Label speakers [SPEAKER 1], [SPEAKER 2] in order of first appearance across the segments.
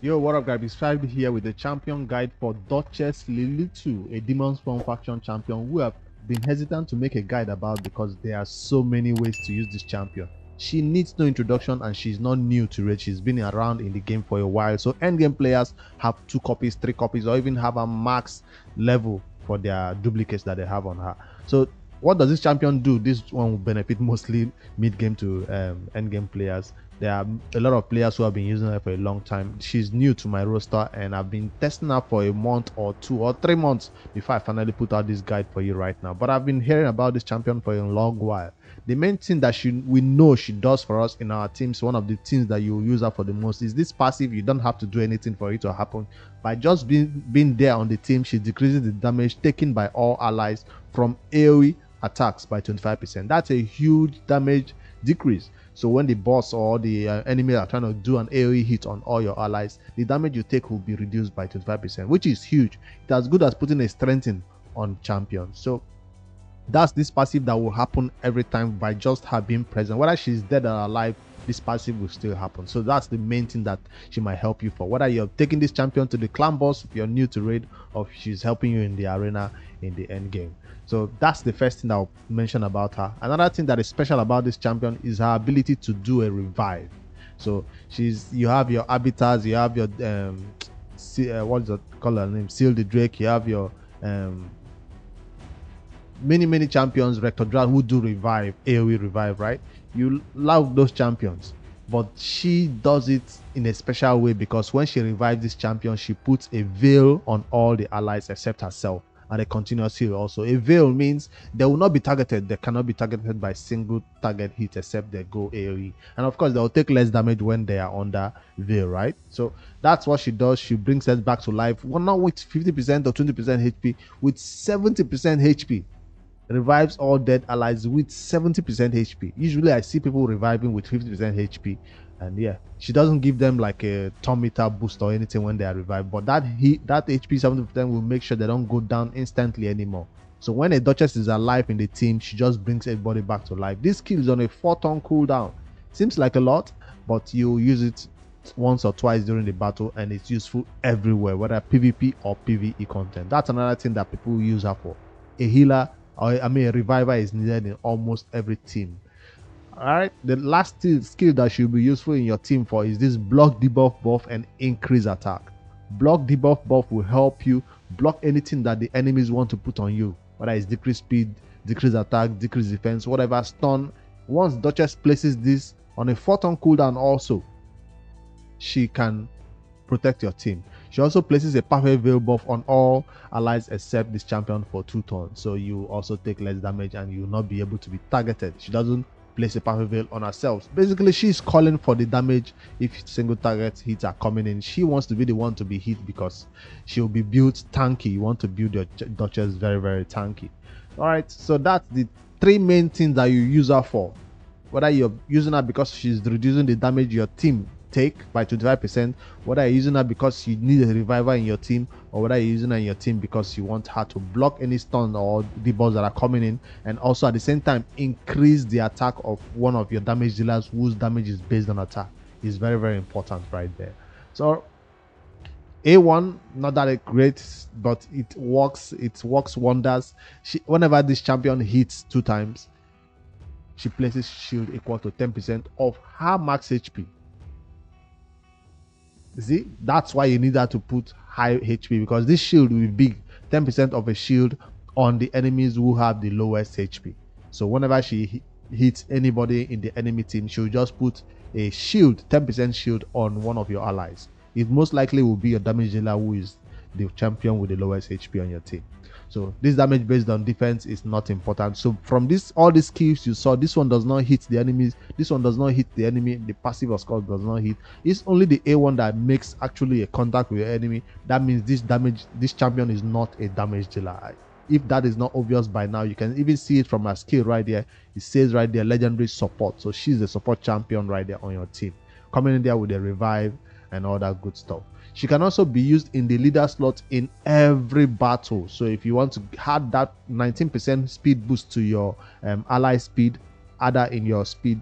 [SPEAKER 1] Yo, what up, guys? It's 5 here with the champion guide for Duchess Lilitu, a Demon Spawn faction champion who have been hesitant to make a guide about because there are so many ways to use this champion. She needs no introduction and she's not new to it. She's been around in the game for a while. So endgame players have 2 copies, 3 copies, or even have a max level for their duplicates that they have on her. So what does this champion do? This one will benefit mostly mid-game to end-game players. There are a lot of players who have been using her for a long time. She's new to my roster and I've been testing her for a month or 2 or 3 months before I finally put out this guide for you right now. But I've been hearing about this champion for a long while. The main thing that we know she does for us in our teams, one of the things that you use her for the most, is this passive. You don't have to do anything for it to happen. By just being there on the team, she decreases the damage taken by all allies from AoE attacks by 25%. That's a huge damage decrease. So when the boss or the enemy are trying to do an AoE hit on all your allies, the damage you take will be reduced by 25%, which is huge. It's as good as putting a strengthen on champions. So that's this passive that will happen every time by just her being present. Whether she's dead or alive, this passive will still happen. So that's the main thing that she might help you for. Whether you're taking this champion to the clan boss, if you're new to raid, or if she's helping you in the arena in the end game. So that's the first thing I'll mention about her. Another thing that is special about this champion is her ability to do a revive. So you have your arbiters, you have your what is it called her name? Seal the Drake, you have your many champions, Rector Drought, who do revive, AoE revive, right? You love those champions, but she does it in a special way because when she revives this champion, she puts a veil on all the allies except herself, and a continuous heal also. A veil means they will not be targeted. They cannot be targeted by single target hit except they go AoE. And of course, they will take less damage when they are under veil, right? So that's what she does. She brings us back to life. Well, not with 50% or 20% HP, with 70% HP. Revives all dead allies with 70% HP. Usually I see people reviving with 50% HP, and yeah, she doesn't give them like a ton meter boost or anything when they are revived, but that HP 70% will make sure they don't go down instantly anymore. So when a Duchess is alive in the team, she just brings everybody back to life. This skill is on a 4-turn cooldown. Seems like a lot, but you use it once or twice during the battle and it's useful everywhere, whether PvP or PvE content. That's another thing that people use her for. A healer, a reviver is needed in almost every team. All right, the last skill that should be useful in your team for is this block, debuff, buff, and increase attack. Block, debuff, buff will help you block anything that the enemies want to put on you, whether it's decrease speed, decrease attack, decrease defense, whatever. Stun. Once Duchess places this on a 4-turn cooldown also, she can protect your team. She also places a perfect veil buff on all allies except this champion for 2 turns, so you also take less damage and you will not be able to be targeted. She doesn't place a perfect veil on herself. Basically, she's calling for the damage if single target hits are coming in. She wants to be the one to be hit because she'll be built tanky. You want to build your Duchess very tanky. All right, so that's the 3 main things that you use her for. Whether you're using her because she's reducing the damage your team take by 25%, whether you're using her because you need a reviver in your team, or whether you're using her in your team because you want her to block any stun or debuffs that are coming in, and also at the same time increase the attack of one of your damage dealers whose damage is based on attack, is very important right there. So A1, not that great, but it works wonders. Whenever this champion hits 2 times, she places shield equal to 10% of her max HP. See, that's why you need her to put high HP, because this shield will be big, 10% of a shield on the enemies who have the lowest HP. So whenever she hits anybody in the enemy team, she'll just put a shield, 10% shield on one of your allies. It most likely will be your damage dealer who is the champion with the lowest HP on your team. So this damage based on defense is not important. So from all these skills you saw, this one does not hit the enemies, this one does not hit the enemy, the passive of course does not hit. It's only the A1 that makes actually a contact with your enemy. That means this champion is not a damage dealer. If that is not obvious by now, you can even see it from her skill right there. It says right there, legendary support. So she's the support champion right there on your team, coming in there with a revive and all that good stuff. She can also be used in the leader slot in every battle. So if you want to add that 19% speed boost to your ally speed, add that in your speed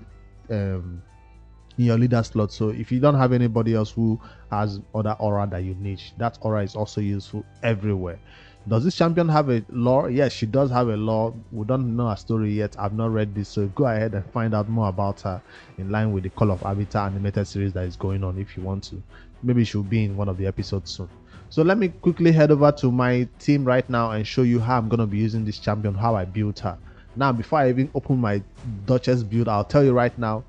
[SPEAKER 1] in your leader slot. So if you don't have anybody else who has other aura that you niche, that aura is also useful everywhere. Does this champion have a lore? Yes, she does have a lore. We don't know her story yet. I've not read this, so go ahead and find out more about her in line with the Call of Avatar animated series that is going on if you want to. Maybe she'll be in one of the episodes soon. So let me quickly head over to my team right now and show you how I'm going to be using this champion, how I built her. Now, before I even open my Duchess build, I'll tell you right now,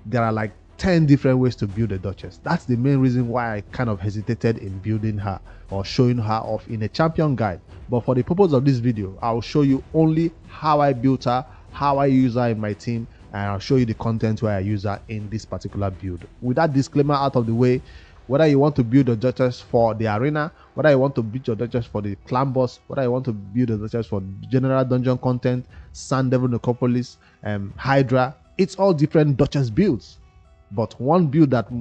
[SPEAKER 1] there are like 10 different ways to build a Duchess. That's the main reason why I kind of hesitated in building her or showing her off in a champion guide. But for the purpose of this video, I'll show you only how I built her, how I use her in my team, and I'll show you the content where I use her in this particular build. With that disclaimer out of the way, whether you want to build a Duchess for the arena, whether you want to build your Duchess for the clan boss, whether you want to build a Duchess for general dungeon content, Sun Devil Necropolis, Hydra, it's all different Duchess builds. But one build that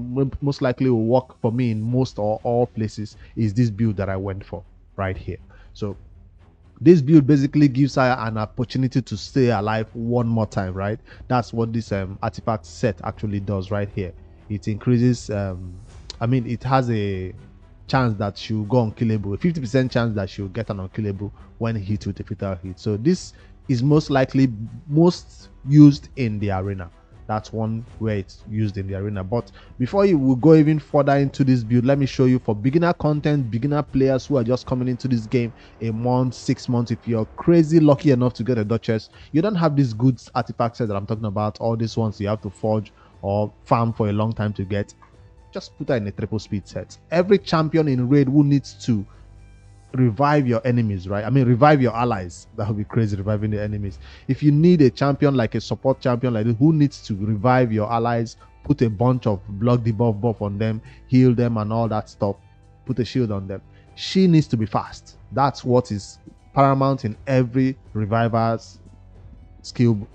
[SPEAKER 1] most likely will work for me in most or all places is this build that I went for right here. So this build basically gives her an opportunity to stay alive one more time, right? That's what this artifact set actually does right here. It increases it has a chance that she'll go unkillable, a 50% chance that she'll get an unkillable when hit with a fatal hit. So this is most likely most used in the arena. That's one where it's used in the arena. But before you will go even further into this build, let me show you for beginner content, beginner players who are just coming into this game a month, 6 months. If you're crazy lucky enough to get a Duchess, you don't have these good artifacts that I'm talking about, all these ones you have to forge or farm for a long time to get. Just put her in a triple speed set. Every champion in raid who needs to revive your enemies, right? Revive your allies. That would be crazy, reviving the enemies. If you need a champion like a support champion like this who needs to revive your allies, put a bunch of block debuff buff on them, heal them and all that stuff, put a shield on them, she needs to be fast. That's what is paramount in every reviver's skill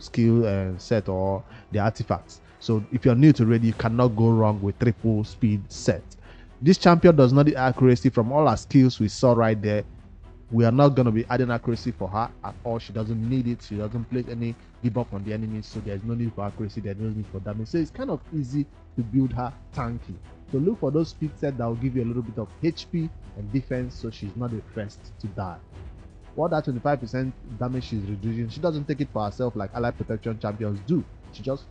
[SPEAKER 1] set or the artifacts. So if you're new to raid, you cannot go wrong with triple speed set. This champion does not need accuracy. From all her skills we saw right there, we are not going to be adding accuracy for her at all. She doesn't need it. She doesn't place any debuff on the enemies, so there's no need for accuracy, there's no need for damage. So it's kind of easy to build her tanky. So look for those speed sets that will give you a little bit of HP and defense, so she's not the first to die. What that 25% damage she's reducing, she doesn't take it for herself like ally protection champions do. She just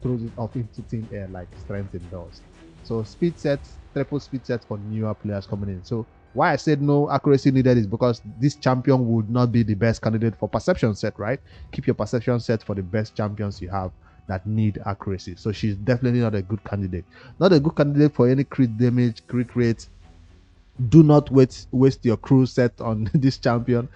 [SPEAKER 1] throws it off into thin air like strength does. So speed sets, triple speed sets for newer players coming in. So why I said no accuracy needed is because this champion would not be the best candidate for perception set, right? Keep your perception set for the best champions you have that need accuracy. So she's definitely not a good candidate. Not a good candidate for any crit damage, crit rate. Do not waste your crew set on this champion.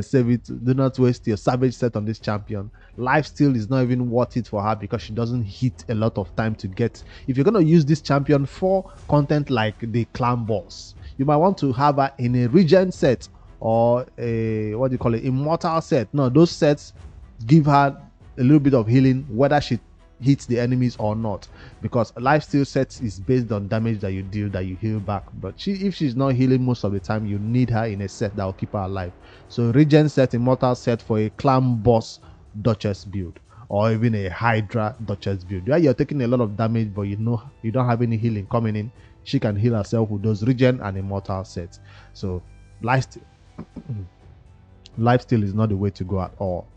[SPEAKER 1] Save it. Do not waste your savage set on this champion. Lifesteal is not even worth it for her because she doesn't hit a lot of time to get. If you're going to use this champion for content like the clan boss, you might want to have her in a regen set or a immortal set. No, those sets give her a little bit of healing whether she hits the enemies or not, because lifesteal sets is based on damage that you deal, that you heal back. But if she's not healing most of the time, you need her in a set that will keep her alive. So regen set, immortal set for a clan boss Duchess build, or even a Hydra Duchess build. Yeah, you're taking a lot of damage, but you don't have any healing coming in. She can heal herself with those regen and immortal sets. So lifesteal is not the way to go at all.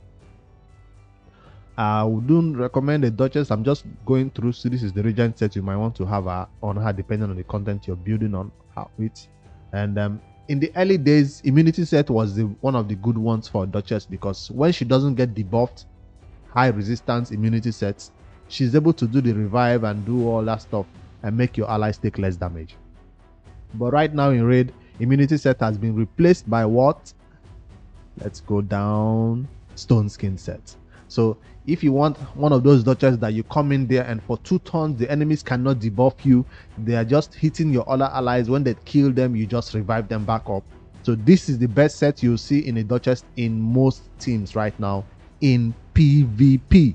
[SPEAKER 1] I wouldn't recommend a Duchess. I'm just going through. So this is the regen set you might want to have on her depending on the content you're building on with. And in the early days, immunity set was one of the good ones for Duchess, because when she doesn't get debuffed, high resistance immunity sets, she's able to do the revive and do all that stuff and make your allies take less damage. But right now in raid, immunity set has been replaced by what? Let's go down. Stone skin set. So if you want one of those Duchess that you come in there and for 2 turns the enemies cannot debuff you, they are just hitting your other allies. When they kill them, you just revive them back up. So this is the best set you'll see in a Duchess in most teams right now in PvP.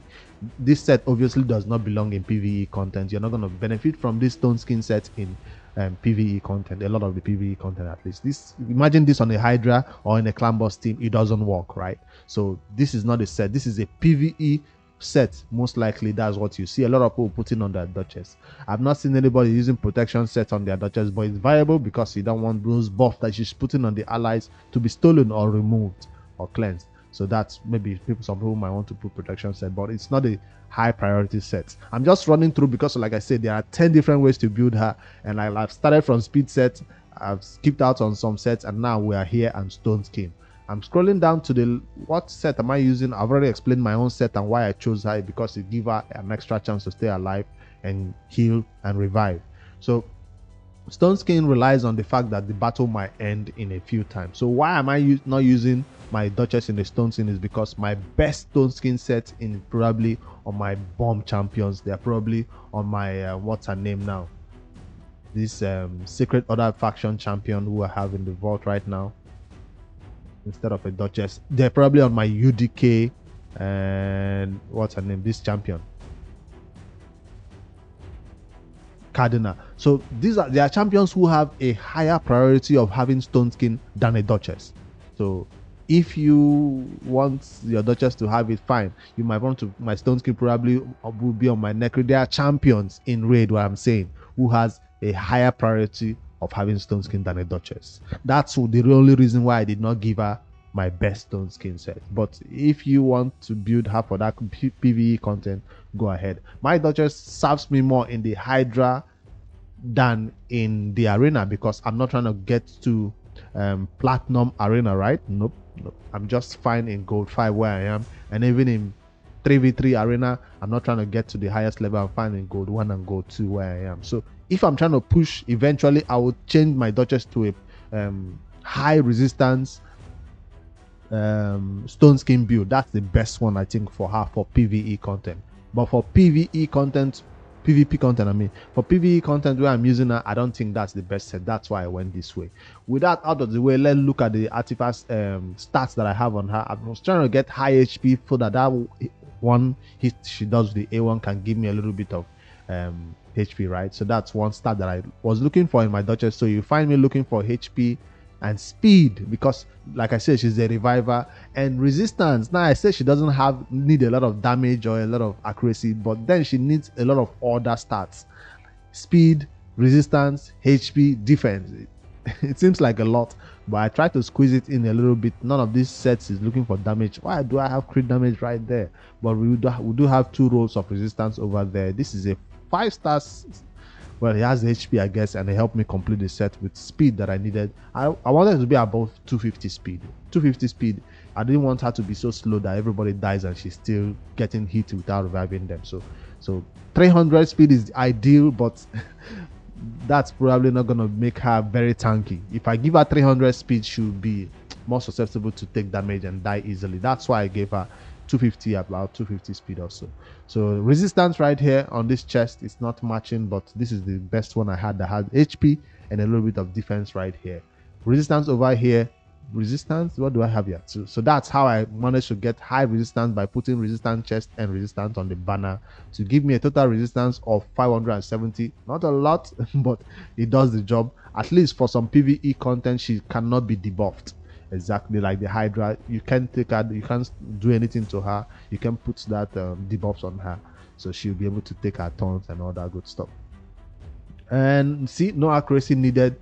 [SPEAKER 1] This set obviously does not belong in PvE content. You're not going to benefit from this stone skin set in PvE content, a lot of the PvE content at least. Imagine this on a Hydra or in a clan boss team, it doesn't work, right? So this is not a set. This is a PvE set, most likely that's what you see a lot of people putting on their Duchess. I've not seen anybody using protection set on their Duchess, but it's viable because you don't want those buff that she's putting on the allies to be stolen or removed or cleansed. So that's maybe some people might want to put protection set, but it's not a high priority set. I'm just running through because, like I said, there are 10 different ways to build her, and I've started from speed set, I've skipped out on some sets, and now we are here on stone skin. I'm scrolling down to the what set am I using. I've already explained my own set and why I chose her, because it gives her an extra chance to stay alive and heal and revive. So stone skin relies on the fact that the battle might end in a few times. So why am I not using my Duchess in the stone skin is because my best stone skin set in probably on my bomb champions. They're probably on my what's her name now, this secret order faction champion who I have in the vault right now instead of a Duchess. They're probably on my UDK and what's her name, this champion Cardinal. So they are champions who have a higher priority of having stone skin than a Duchess. So if you want your Duchess to have it, fine. You might want to. My stone skin probably will be on my neck. There are champions in raid, what I'm saying, who has a higher priority of having stone skin than a Duchess. That's the only reason why I did not give her my best stone skin set. But if you want to build her for that PvE content, go ahead. My Duchess serves me more in the Hydra than in the arena, because I'm not trying to get to platinum arena, right? Nope. I'm just fine in gold 5 where I am, and even in 3v3 arena, I'm not trying to get to the highest level. I'm fine in gold 1 and gold 2 where I am. So if I'm trying to push, eventually I will change my Duchess to a high resistance stone skin build. That's the best one, I think, for her for PvE content. But for PvP content, for PvE content where I'm using her, I don't think that's the best set. That's why I went this way. With that out of the way, let's look at the artifact stats that I have on her. I was trying to get high HP so that one hit she does with the A1 can give me a little bit of HP, right? So that's one stat that I was looking for in my Duchess. So you find me looking for HP and speed, because like I said, she's a reviver, and resistance. Now I said she doesn't need a lot of damage or a lot of accuracy, but then she needs a lot of other stats: speed, resistance, HP, defense. It seems like a lot, but I tried to squeeze it in a little bit. None of these sets is looking for damage. Why do I have crit damage right there? But we do have 2 rolls of resistance over there. This is a 5 stars. Well, he has the HP, I guess, and it helped me complete the set with speed that I needed. I wanted to be above 250 speed. 250 speed. I didn't want her to be so slow that everybody dies and she's still getting hit without reviving them. So 300 speed is ideal, but that's probably not going to make her very tanky. If I give her 300 speed, she'll be more susceptible to take damage and die easily. That's why I gave her 250, about 250 speed also. So resistance right here on this chest is not matching, but this is the best one I had that had HP and a little bit of defense right here. Resistance over here. Resistance, what do I have here? So that's how I managed to get high resistance by putting resistance chest and resistance on the banner to give me a total resistance of 570. Not a lot, but it does the job. At least for some PvE content, she cannot be debuffed. Exactly like the Hydra, you can't take her, you can't do anything to her. You can put that debuffs on her, so she'll be able to take her turns and all that good stuff. And see, no accuracy needed,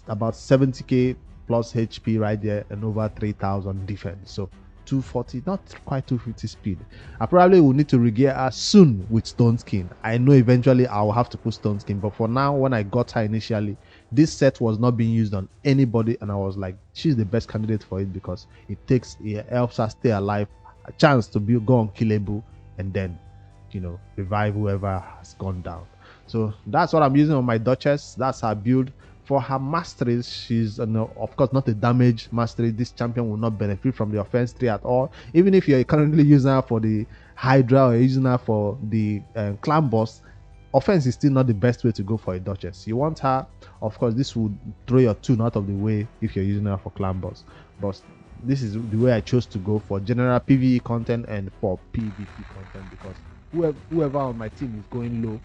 [SPEAKER 1] about 70k plus HP right there, and over 3000 defense. So 240, not quite 250 speed. I probably will need to regear her soon with stone skin. I know eventually I will have to put stone skin, but for now, when I got her initially, this set was not being used on anybody, and I was like, she's the best candidate for it, because it helps her stay alive, a chance to go unkillable, and then, you know, revive whoever has gone down. So that's what I'm using on my Duchess. That's her build. For her masteries, she's of course not a damage mastery. This champion will not benefit from the offense tree at all. Even if you're currently using her for the Hydra or using her for the clan boss, offense is still not the best way to go for a Duchess. You want her, of course, this would throw your tune out of the way if you're using her for clan boss. But this is the way I chose to go for general PvE content and for PvP content, because whoever on my team is going low,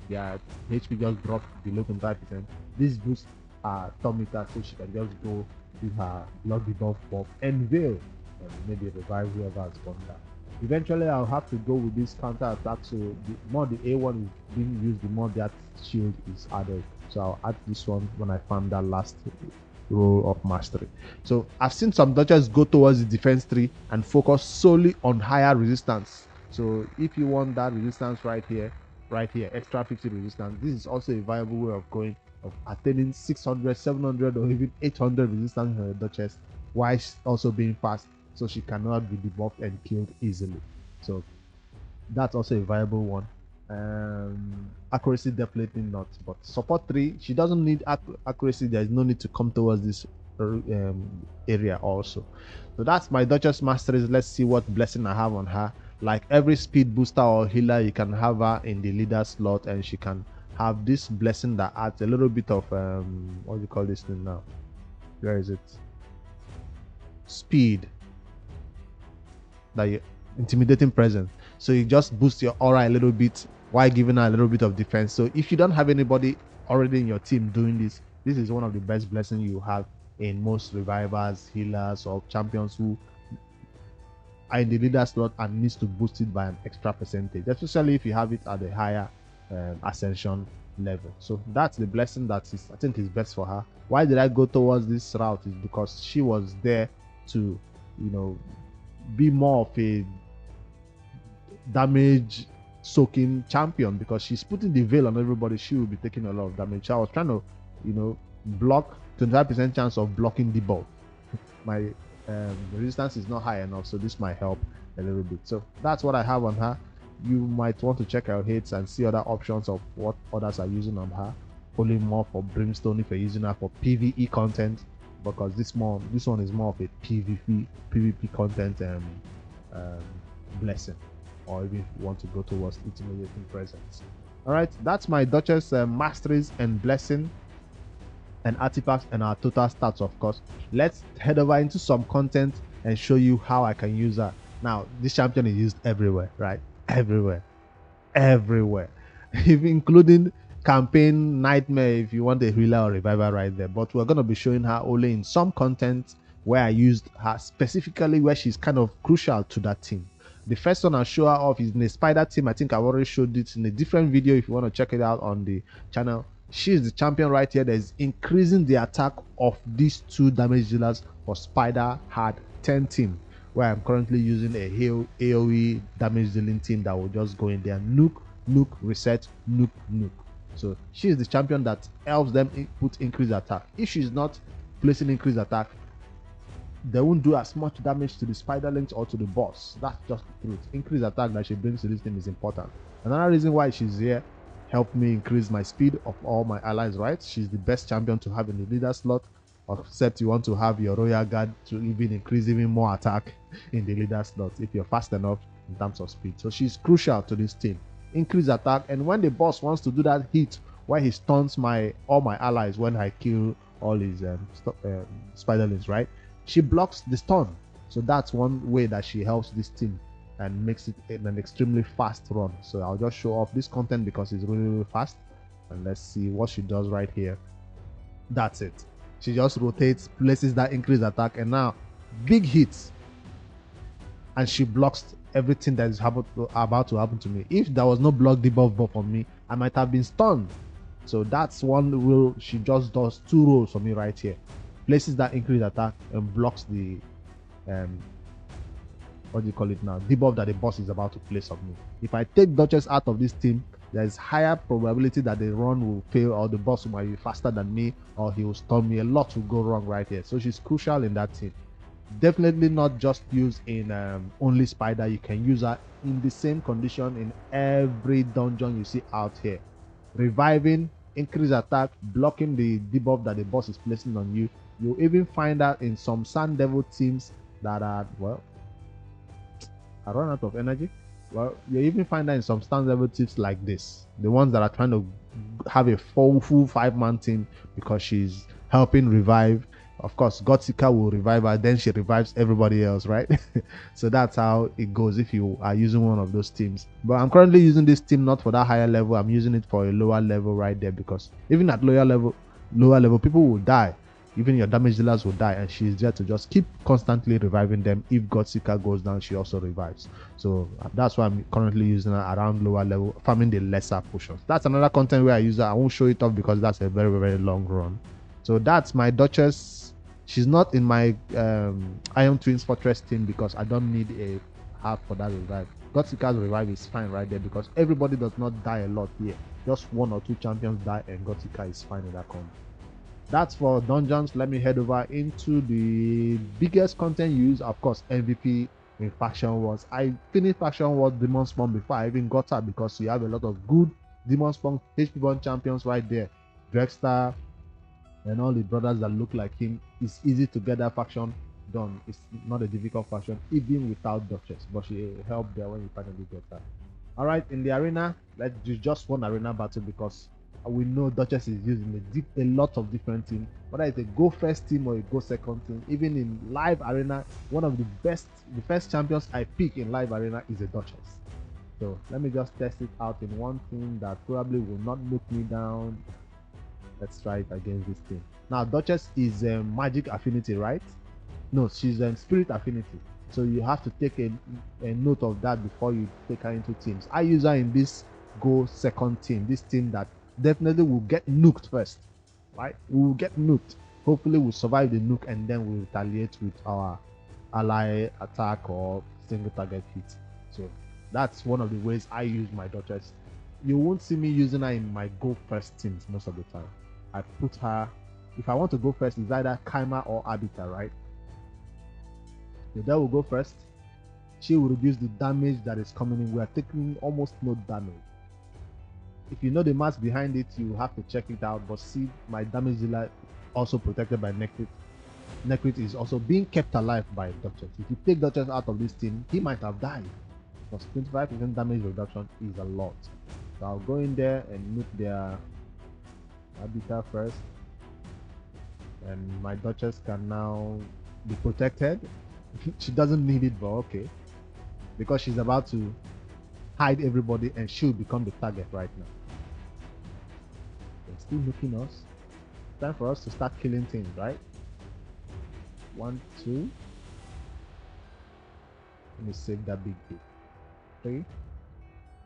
[SPEAKER 1] their HP just dropped below 25%. This boosts her turn meter, so she can just go with her blood debuff buff and veil, and maybe revive whoever has gone down. Eventually, I'll have to go with this counter attack. So the more the A1 is being used, the more that shield is added. So I'll add this one when I farm that last row of mastery. So I've seen some duchess go towards the defense tree and focus solely on higher resistance. So if you want that resistance right here, extra 50 resistance, this is also a viable way of going, of attaining 600, 700, or even 800 resistance on the duchess, while also being fast, so she cannot be debuffed and killed easily. So that's also a viable one. Accuracy definitely not, but support 3, she doesn't need accuracy. There's no need to come towards this area also. So that's my Duchess Masteries. Let's see what blessing I have on her. Like every speed booster or healer, you can have her in the leader slot, and she can have this blessing that adds a little bit of what do you call this thing now? Where is it? Speed. That you intimidating presence. So you just boost your aura a little bit while giving her a little bit of defense. So if you don't have anybody already in your team doing this, this is one of the best blessings you have in most revivers, healers, or champions who are in the leader slot and needs to boost it by an extra percentage, especially if you have it at a higher ascension level. So that's the blessing that is, I think, is best for her. Why did I go towards this route? Is because she was there to, be more of a damage soaking champion, because she's putting the veil on everybody. She will be taking a lot of damage. I was trying to block 25% chance of blocking the ball. My resistance is not high enough, so this might help a little bit. So that's what I have on her. You might want to check our hits and see other options of what others are using on her. Only more for Brimstone if you're using her for PvE content, because this one is more of a PvP content blessing, or if you want to go towards intimidating presence. All right, that's my Duchess Masteries and blessing and artifacts and our total stats. Of course, let's head over into some content and show you how I can use her. Now, this champion is used everywhere, right? Everywhere, including campaign nightmare if you want a healer or reviver right there. But we're going to be showing her only in some content where I used her specifically, where she's kind of crucial to that team. The first one I'll show her off is in the spider team. I think I've already showed it in a different video if you want to check it out on the channel. She is the champion right here that is increasing the attack of these two damage dealers for spider hard 10 team, where I'm currently using a AoE damage dealing team that will just go in there, nuke, reset, nuke. So she is the champion that helps them put increased attack. If she's not placing increased attack, they won't do as much damage to the spiderlings or to the boss. That's just the truth. Increased attack that she brings to this team is important. Another reason why she's here, help me increase my speed of all my allies, right? She's the best champion to have in the leader slot, except you want to have your royal guard to even increase even more attack in the leader slot if you're fast enough in terms of speed. So she's crucial to this team. Increase attack, and when the boss wants to do that hit where he stuns all my allies when I kill all his spiderlings, right? She blocks the stun. So that's one way that she helps this team and makes it an extremely fast run. So I'll just show off this content because it's really fast, and let's see what she does right here. That's it. She just rotates, places that increased attack, and now big hits, and she blocks everything that is about to happen to me. If there was no block debuff buff on me, I might have been stunned. So that's one rule. She just does 2 rolls for me right here, places that increased attack and blocks the what do you call it now, debuff that the boss is about to place on me. If I take Duchess out of this team, there is higher probability that the run will fail, or the boss might be faster than me, or he will stun me. A lot will go wrong right here. So she's crucial in that team. Definitely not just used in only spider. You can use her in the same condition in every dungeon you see out here. Reviving, increase attack, blocking the debuff that the boss is placing on you. You'll even find that in some Sun Devil teams that are, well, I run out of energy. Well, you even find that in some Sun Devil teams like this, the ones that are trying to have a full 5-man team, because she's helping revive. Of course, Godsika will revive her, then she revives everybody else, right? So that's how it goes if you are using one of those teams. But I'm currently using this team not for that higher level. I'm using it for a lower level right there, because even at lower level, people will die. Even your damage dealers will die, and she's there to just keep constantly reviving them. If Godseeker goes down, she also revives. So that's why I'm currently using her around lower level, farming the lesser potions. That's another content where I use her. I won't show it off because that's a very, very long run. So that's my Duchess. She's not in my Iron Twins Fortress team because I don't need a half for that revive. Godseeker's revive is fine right there because everybody does not die a lot here. Just 1 or 2 champions die and Godseeker is fine in that combo. That's for dungeons. Let me head over into the biggest content used, of course, MVP in Faction Wars. I finished Faction Wars Demon Spawn before I even got her because you have a lot of good Demon Spawn HP1 champions right there. Drexter and all the brothers that look like him. It's easy to get that faction done. It's not a difficult faction, even without Duchess, but she helped there when you finally get her. All right, in the arena, let's do just one arena battle because we know Duchess is using a lot of different teams, whether it's a go first team or a go second team. Even in live arena, one of the first champions I pick in live arena is a Duchess. So let me just test it out in one team that probably will not knock me down. Let's try it against this team. Now Duchess is magic affinity, right? No, she's spirit affinity. So you have to take a note of that before you take her into teams. I use her in this go second team, this team that definitely will get nuked first, right? We will get nuked. Hopefully we'll survive the nuke and then we'll retaliate with our ally attack or single target hit. So that's one of the ways I use my Duchess. You won't see me using her in my go first teams most of the time. I put her, if I want to go first, it's either Kaima or Arbiter, right? The devil will go first. She will reduce the damage that is coming in. We are taking almost no damage. If you know the math behind it, you have to check it out. But see, my damage dealer also protected by Necrit. Necrit is also being kept alive by Duchess. If you take Duchess out of this team, he might have died. Because 25% damage reduction is a lot. So I'll go in there and nuke their Arbiter first. And my Duchess can now be protected. She doesn't need it, but okay. Because she's about to hide everybody and she'll become the target right now. They're still looking us. Time for us to start killing things, right? 1, 2. Let me save that big hit. 3.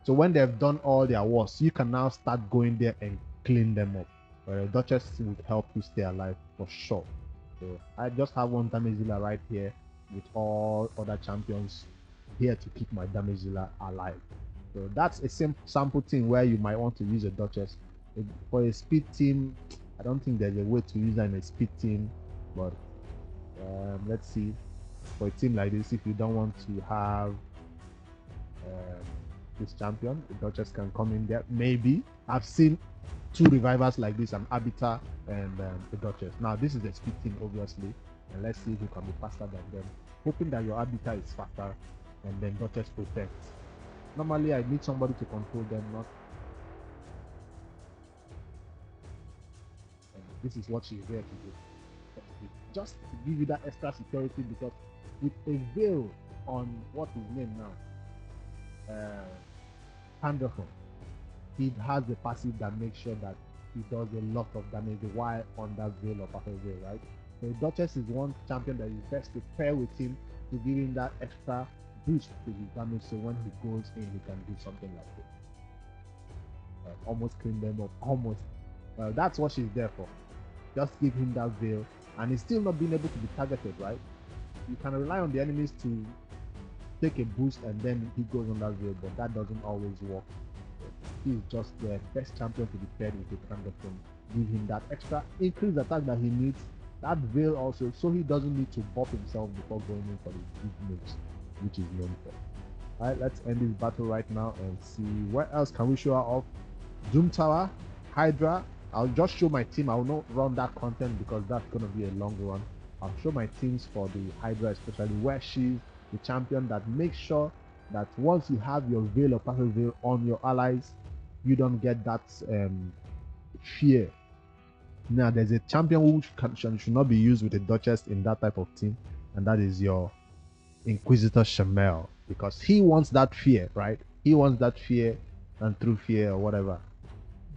[SPEAKER 1] So when they've done all their wars, you can now start going there and clean them up. Where a Duchess would help you stay alive for sure. So I just have one damage dealer right here with all other champions here to keep my damage dealer alive. So that's a sample team where you might want to use a Duchess. For a speed team, I don't think there's a way to use that in a speed team, but let's see. For a team like this, if you don't want to have this champion, the Duchess can come in there. Maybe I've seen 2 revivers like this, an Arbiter and the Duchess. Now this is a speed team, obviously, and let's see if you can be faster than them. Hoping that your Arbiter is faster and then Duchess protects. Normally I need somebody to control them, not. And this is what she's there to do. Just to give you that extra security, because with a veil on what is named now, Pandaphone, he has a passive that makes sure that he does a lot of damage while on that veil or perfect veil, right? So Duchess is one champion that is best to pair with him to give him that extra boost to his damage, so when he goes in, he can do something like this. Almost clean them up, almost. That's what she's there for. Just give him that veil, and he's still not being able to be targeted, right? You can rely on the enemies to take a boost and then he goes on that veil, but that doesn't always work. He's just the best champion to be paired with a Pandaphone. Give him that extra increased attack that he needs, that veil also, so he doesn't need to buff himself before going in for the big moves, which is known for. Alright, let's end this battle right now and see what else can we show her off. Doom Tower, Hydra. I'll just show my team. I will not run that content because that's going to be a long run. I'll show my teams for the Hydra, especially where she's the champion that makes sure that once you have your veil or perfect veil on your allies, you don't get that fear. Now there's a champion who should not be used with a Duchess in that type of team, and that is your Inquisitor Shamel, because he wants that fear, right? He wants that fear, and through fear or whatever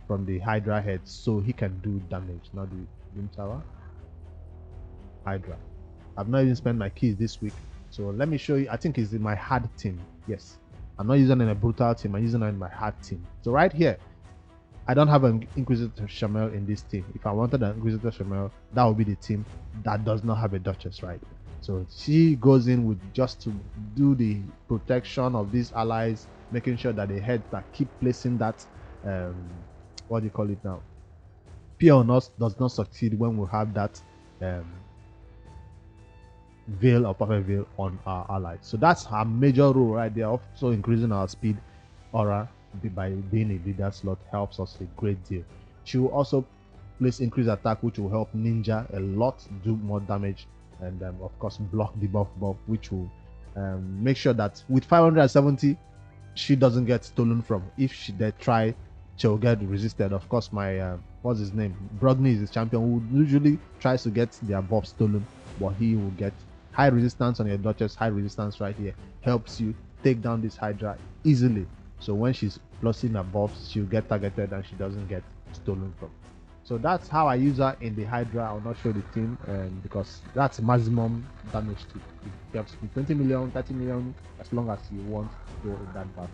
[SPEAKER 1] from the Hydra head, so he can do damage. Now the Doom Tower. Hydra. I've not even spent my keys this week. So let me show you. I think it's in my hard team. Yes. I'm not using it in a brutal team. I'm using it in my hard team. So right here, I don't have an Inquisitor Shamel in this team. If I wanted an Inquisitor Shamel, that would be the team that does not have a Duchess, right? So she goes in with just to do the protection of these allies, making sure that the heads that keep placing that, what do you call it now? Peer on us does not succeed when we have that veil or perfect veil on our allies. So that's her major role right there. Also increasing our speed aura by being a leader slot helps us a great deal. She will also place increased attack, which will help Ninja a lot, do more damage, and of course block the buff, which will make sure that with 570 she doesn't get stolen from. If they try, she'll get resisted. Of course, my what's his name, Brogni, is the champion who usually tries to get their buff stolen, but he will get high resistance on your Duchess. High resistance right here helps you take down this Hydra easily. So when she's plusing her buffs, she'll get targeted and she doesn't get stolen from. So that's how I use her in the Hydra. I'll not show the team because that's maximum damage to it. Helps me 20 million, 30 million, as long as you want to go in that battle.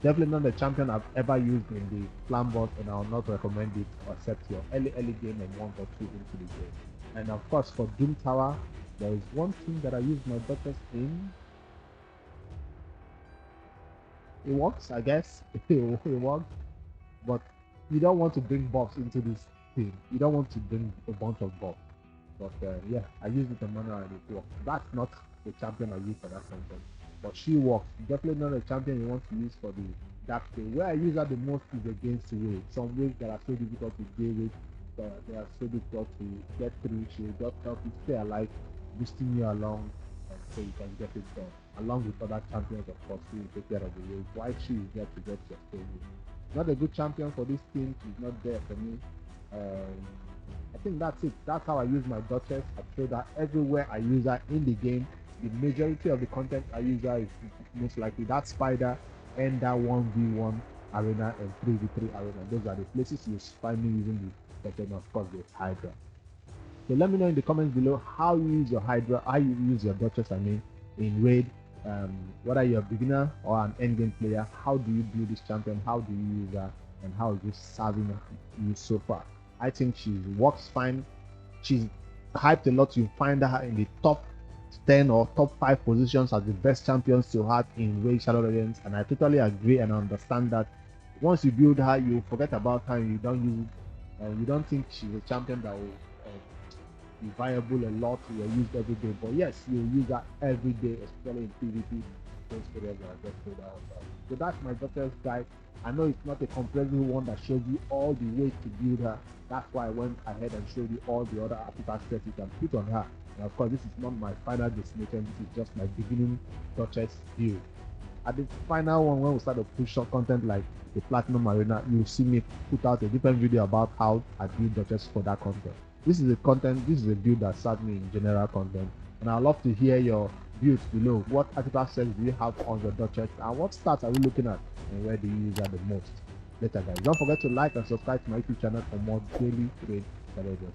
[SPEAKER 1] Definitely not the champion I've ever used in the Flambot, and I'll not recommend it except your early game and 1 or 2 into the game. And of course for Doom Tower, there is one thing that I use my Duchess in. It works, I guess. It works, but you don't want to bring buffs into this team. You don't want to bring a bunch of buffs. But yeah, I use it in manual and it works. That's not the champion I use for that content, but she works. Definitely not a champion you want to use for the dark day. Where I use her the most is against Wave. Some waves that are so difficult to deal with, they are so difficult to get through. She will just help you stay alive, boosting you along, so you can get it done. Along with other champions, of course, who will take care of the wave. Why she is there to get your story. Not a good champion for this team. She's not there for me. I think that's it. That's how I use my Duchess. I show that everywhere I use her in the game. The majority of the content I use her is most likely that Spider and that 1v1 arena and 3v3 arena. Those are the places you find me using the Duchess, and of course the Hydra. So let me know in the comments below how you use your Hydra, how you use your Duchess, I mean, in raid. Whether you're a beginner or an endgame player, how do you build this champion? How do you use her? And how is it serving you so far? I think she works fine. She's hyped a lot. You find her in the top 10 or top 5 positions as the best champions to have in Raid Shadow Legends, and I totally agree and understand that. Once you build her, you forget about her and you don't use it, and you don't think she's a champion that will be viable a lot. You're used every day, but yes, you use her every day, especially in PvP. Those areas that I just played out. So that's my Duchess guide. I know it's not a comprehensive one that shows you all the ways to build her. That's why I went ahead and showed you all the other artifacts that you can put on her. And of course, this is not my final destination. This is just my beginning Duchess build. At the final one, when we start to push up content like the Platinum Arena, you'll see me put out a different video about how I build Duchess for that content. This is a build that served me in general content, and I'd love to hear your builds below. What artifact sets do you have on your Duchess, and what stats are you looking at, and where do you use her the most? Later guys, don't forget to like and subscribe to my YouTube channel for more daily trade strategy.